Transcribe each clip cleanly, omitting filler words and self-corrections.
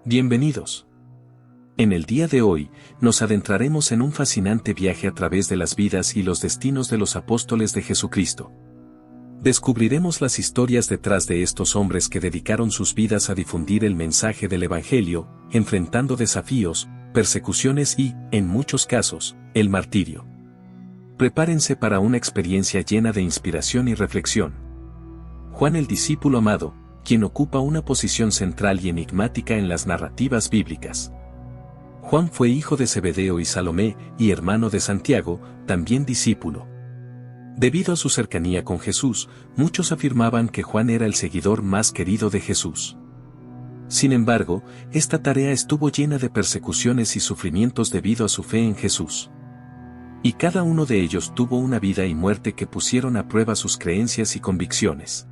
Bienvenidos. En el día de hoy, nos adentraremos en un fascinante viaje a través de las vidas y los destinos de los apóstoles de Jesucristo. Descubriremos las historias detrás de estos hombres que dedicaron sus vidas a difundir el mensaje del Evangelio, enfrentando desafíos, persecuciones y, en muchos casos, el martirio. Prepárense para una experiencia llena de inspiración y reflexión. Juan el discípulo amado, quien ocupa una posición central y enigmática en las narrativas bíblicas. Juan fue hijo de Zebedeo y Salomé, y hermano de Santiago, también discípulo. Debido a su cercanía con Jesús, muchos afirmaban que Juan era el seguidor más querido de Jesús. Sin embargo, esta tarea estuvo llena de persecuciones y sufrimientos debido a su fe en Jesús. Y cada uno de ellos tuvo una vida y muerte que pusieron a prueba sus creencias y convicciones.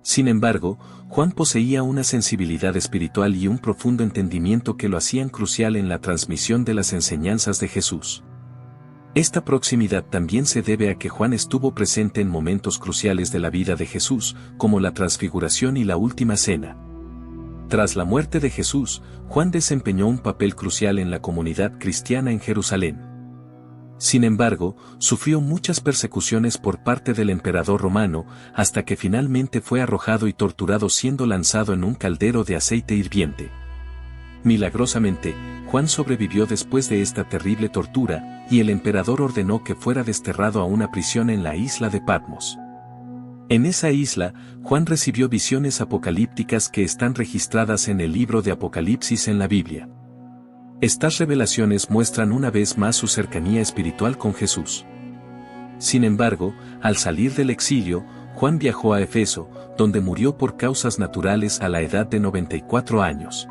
Sin embargo, Juan poseía una sensibilidad espiritual y un profundo entendimiento que lo hacían crucial en la transmisión de las enseñanzas de Jesús. Esta proximidad también se debe a que Juan estuvo presente en momentos cruciales de la vida de Jesús, como la transfiguración y la última cena. Tras la muerte de Jesús, Juan desempeñó un papel crucial en la comunidad cristiana en Jerusalén. Sin embargo, sufrió muchas persecuciones por parte del emperador romano, hasta que finalmente fue arrojado y torturado siendo lanzado en un caldero de aceite hirviente. Milagrosamente, Juan sobrevivió después de esta terrible tortura, y el emperador ordenó que fuera desterrado a una prisión en la isla de Patmos. En esa isla, Juan recibió visiones apocalípticas que están registradas en el libro de Apocalipsis en la Biblia. Estas revelaciones muestran una vez más su cercanía espiritual con Jesús. Sin embargo, al salir del exilio, Juan viajó a Éfeso, donde murió por causas naturales a la edad de 94 años.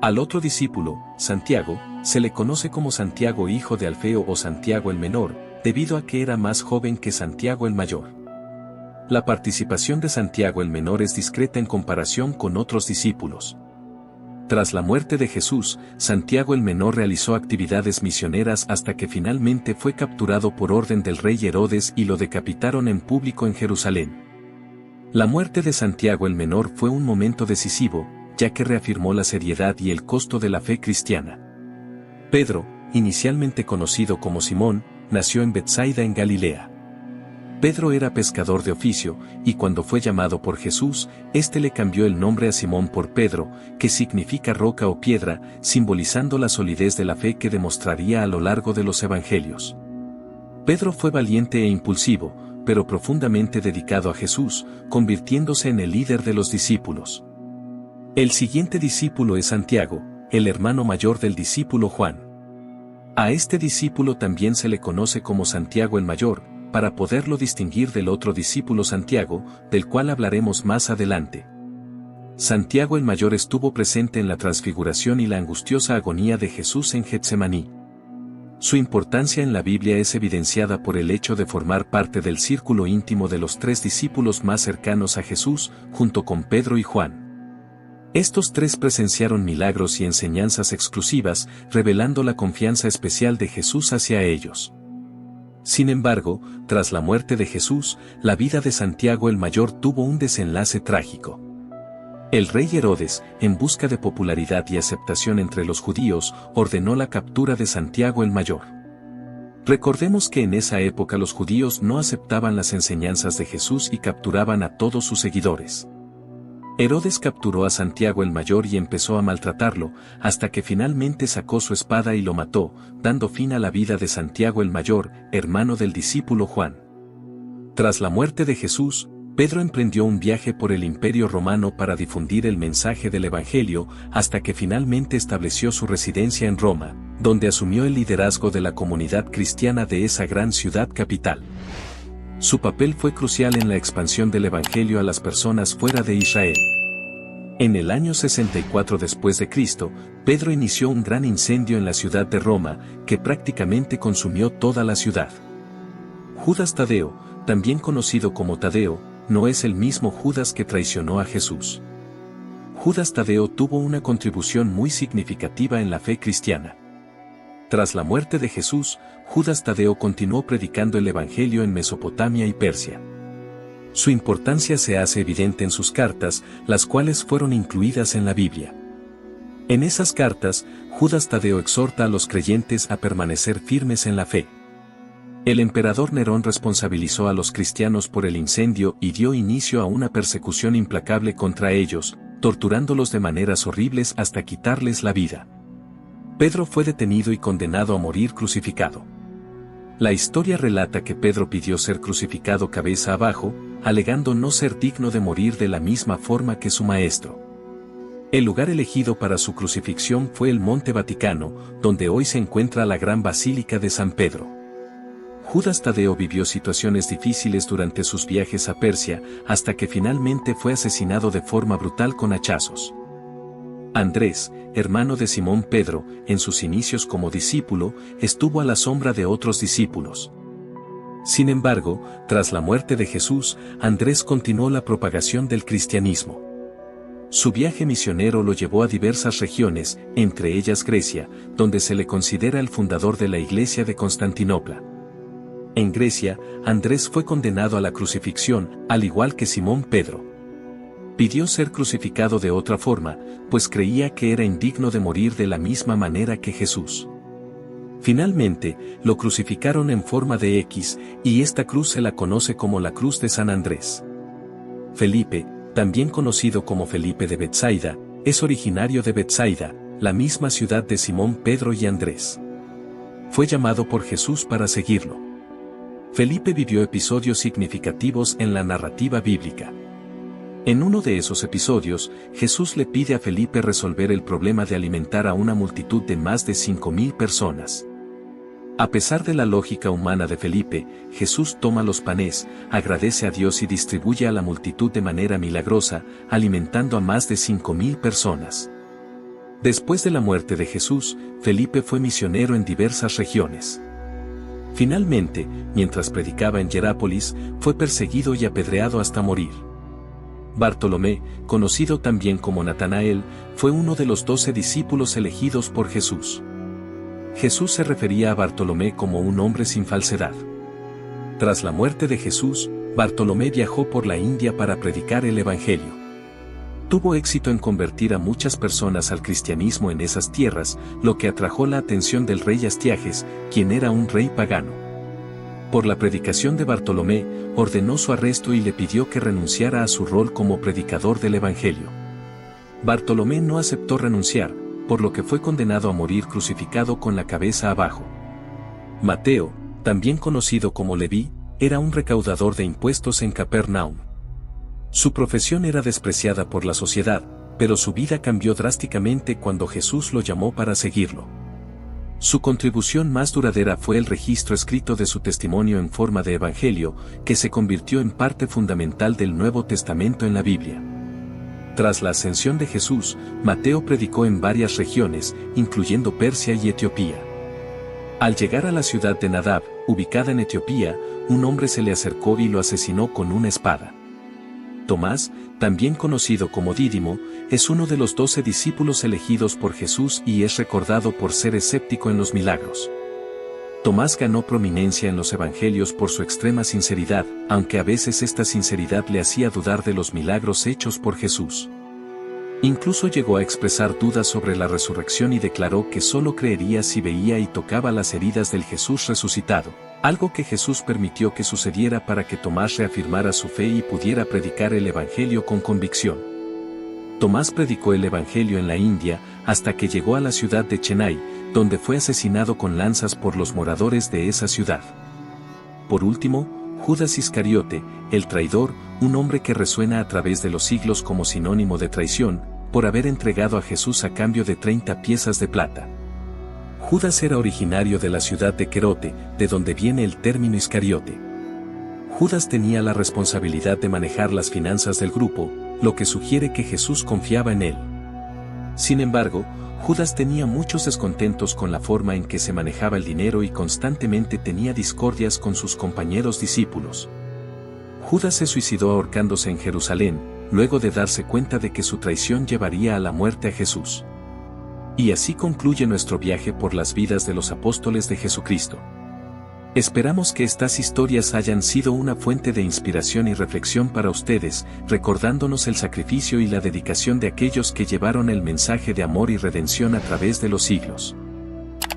Al otro discípulo, Santiago, se le conoce como Santiago hijo de Alfeo o Santiago el menor, debido a que era más joven que Santiago el mayor. La participación de Santiago el menor es discreta en comparación con otros discípulos. Tras la muerte de Jesús, Santiago el menor realizó actividades misioneras hasta que finalmente fue capturado por orden del rey Herodes y lo decapitaron en público en Jerusalén. La muerte de Santiago el menor fue un momento decisivo, ya que reafirmó la seriedad y el costo de la fe cristiana. Pedro, inicialmente conocido como Simón, nació en Betsaida en Galilea. Pedro era pescador de oficio, y cuando fue llamado por Jesús, éste le cambió el nombre a Simón por Pedro, que significa roca o piedra, simbolizando la solidez de la fe que demostraría a lo largo de los evangelios. Pedro fue valiente e impulsivo, pero profundamente dedicado a Jesús, convirtiéndose en el líder de los discípulos. El siguiente discípulo es Santiago, el hermano mayor del discípulo Juan. A este discípulo también se le conoce como Santiago el mayor, para poderlo distinguir del otro discípulo Santiago, del cual hablaremos más adelante. Santiago el mayor estuvo presente en la transfiguración y la angustiosa agonía de Jesús en Getsemaní. Su importancia en la Biblia es evidenciada por el hecho de formar parte del círculo íntimo de los tres discípulos más cercanos a Jesús, junto con Pedro y Juan. Estos tres presenciaron milagros y enseñanzas exclusivas, revelando la confianza especial de Jesús hacia ellos. Sin embargo, tras la muerte de Jesús, la vida de Santiago el mayor tuvo un desenlace trágico. El rey Herodes, en busca de popularidad y aceptación entre los judíos, ordenó la captura de Santiago el mayor. Recordemos que en esa época los judíos no aceptaban las enseñanzas de Jesús y capturaban a todos sus seguidores. Herodes capturó a Santiago el mayor y empezó a maltratarlo, hasta que finalmente sacó su espada y lo mató, dando fin a la vida de Santiago el mayor, hermano del discípulo Juan. Tras la muerte de Jesús, Pedro emprendió un viaje por el Imperio Romano para difundir el mensaje del Evangelio, hasta que finalmente estableció su residencia en Roma, donde asumió el liderazgo de la comunidad cristiana de esa gran ciudad capital. Su papel fue crucial en la expansión del Evangelio a las personas fuera de Israel. En el año 64 después de Cristo, Pedro inició un gran incendio en la ciudad de Roma, que prácticamente consumió toda la ciudad. Judas Tadeo, también conocido como Tadeo, no es el mismo Judas que traicionó a Jesús. Judas Tadeo tuvo una contribución muy significativa en la fe cristiana. Tras la muerte de Jesús, Judas Tadeo continuó predicando el Evangelio en Mesopotamia y Persia. Su importancia se hace evidente en sus cartas, las cuales fueron incluidas en la Biblia. En esas cartas, Judas Tadeo exhorta a los creyentes a permanecer firmes en la fe. El emperador Nerón responsabilizó a los cristianos por el incendio y dio inicio a una persecución implacable contra ellos, torturándolos de maneras horribles hasta quitarles la vida. Pedro fue detenido y condenado a morir crucificado. La historia relata que Pedro pidió ser crucificado cabeza abajo, alegando no ser digno de morir de la misma forma que su maestro. El lugar elegido para su crucifixión fue el Monte Vaticano, donde hoy se encuentra la gran Basílica de San Pedro. Judas Tadeo vivió situaciones difíciles durante sus viajes a Persia, hasta que finalmente fue asesinado de forma brutal con hachazos. Andrés, hermano de Simón Pedro, en sus inicios como discípulo, estuvo a la sombra de otros discípulos. Sin embargo, tras la muerte de Jesús, Andrés continuó la propagación del cristianismo. Su viaje misionero lo llevó a diversas regiones, entre ellas Grecia, donde se le considera el fundador de la Iglesia de Constantinopla. En Grecia, Andrés fue condenado a la crucifixión, al igual que Simón Pedro. Pidió ser crucificado de otra forma, pues creía que era indigno de morir de la misma manera que Jesús. Finalmente, lo crucificaron en forma de X, y esta cruz se la conoce como la Cruz de San Andrés. Felipe, también conocido como Felipe de Betsaida, es originario de Betsaida, la misma ciudad de Simón Pedro y Andrés. Fue llamado por Jesús para seguirlo. Felipe vivió episodios significativos en la narrativa bíblica. En uno de esos episodios, Jesús le pide a Felipe resolver el problema de alimentar a una multitud de más de 5.000 personas. A pesar de la lógica humana de Felipe, Jesús toma los panes, agradece a Dios y distribuye a la multitud de manera milagrosa, alimentando a más de 5.000 personas. Después de la muerte de Jesús, Felipe fue misionero en diversas regiones. Finalmente, mientras predicaba en Hierápolis, fue perseguido y apedreado hasta morir. Bartolomé, conocido también como Natanael, fue uno de los 12 discípulos elegidos por Jesús. Jesús se refería a Bartolomé como un hombre sin falsedad. Tras la muerte de Jesús, Bartolomé viajó por la India para predicar el Evangelio. Tuvo éxito en convertir a muchas personas al cristianismo en esas tierras, lo que atrajo la atención del rey Astiages, quien era un rey pagano. Por la predicación de Bartolomé, ordenó su arresto y le pidió que renunciara a su rol como predicador del Evangelio. Bartolomé no aceptó renunciar, por lo que fue condenado a morir crucificado con la cabeza abajo. Mateo, también conocido como Leví, era un recaudador de impuestos en Capernaum. Su profesión era despreciada por la sociedad, pero su vida cambió drásticamente cuando Jesús lo llamó para seguirlo. Su contribución más duradera fue el registro escrito de su testimonio en forma de evangelio, que se convirtió en parte fundamental del Nuevo Testamento en la Biblia. Tras la ascensión de Jesús, Mateo predicó en varias regiones, incluyendo Persia y Etiopía. Al llegar a la ciudad de Nadab, ubicada en Etiopía, un hombre se le acercó y lo asesinó con una espada. Tomás, también conocido como Dídimo, es uno de los 12 discípulos elegidos por Jesús y es recordado por ser escéptico en los milagros. Tomás ganó prominencia en los evangelios por su extrema sinceridad, aunque a veces esta sinceridad le hacía dudar de los milagros hechos por Jesús. Incluso llegó a expresar dudas sobre la resurrección y declaró que solo creería si veía y tocaba las heridas del Jesús resucitado, algo que Jesús permitió que sucediera para que Tomás reafirmara su fe y pudiera predicar el evangelio con convicción. Tomás predicó el evangelio en la India hasta que llegó a la ciudad de Chennai, donde fue asesinado con lanzas por los moradores de esa ciudad. Por último, Judas Iscariote, el traidor, un hombre que resuena a través de los siglos como sinónimo de traición, por haber entregado a Jesús a cambio de 30 piezas de plata. Judas era originario de la ciudad de Querote, de donde viene el término Iscariote. Judas tenía la responsabilidad de manejar las finanzas del grupo, lo que sugiere que Jesús confiaba en él. Sin embargo, Judas tenía muchos descontentos con la forma en que se manejaba el dinero y constantemente tenía discordias con sus compañeros discípulos. Judas se suicidó ahorcándose en Jerusalén, luego de darse cuenta de que su traición llevaría a la muerte a Jesús. Y así concluye nuestro viaje por las vidas de los apóstoles de Jesucristo. Esperamos que estas historias hayan sido una fuente de inspiración y reflexión para ustedes, recordándonos el sacrificio y la dedicación de aquellos que llevaron el mensaje de amor y redención a través de los siglos.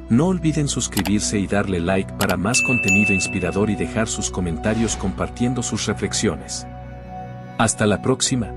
No olviden suscribirse y darle like para más contenido inspirador y dejar sus comentarios compartiendo sus reflexiones. Hasta la próxima.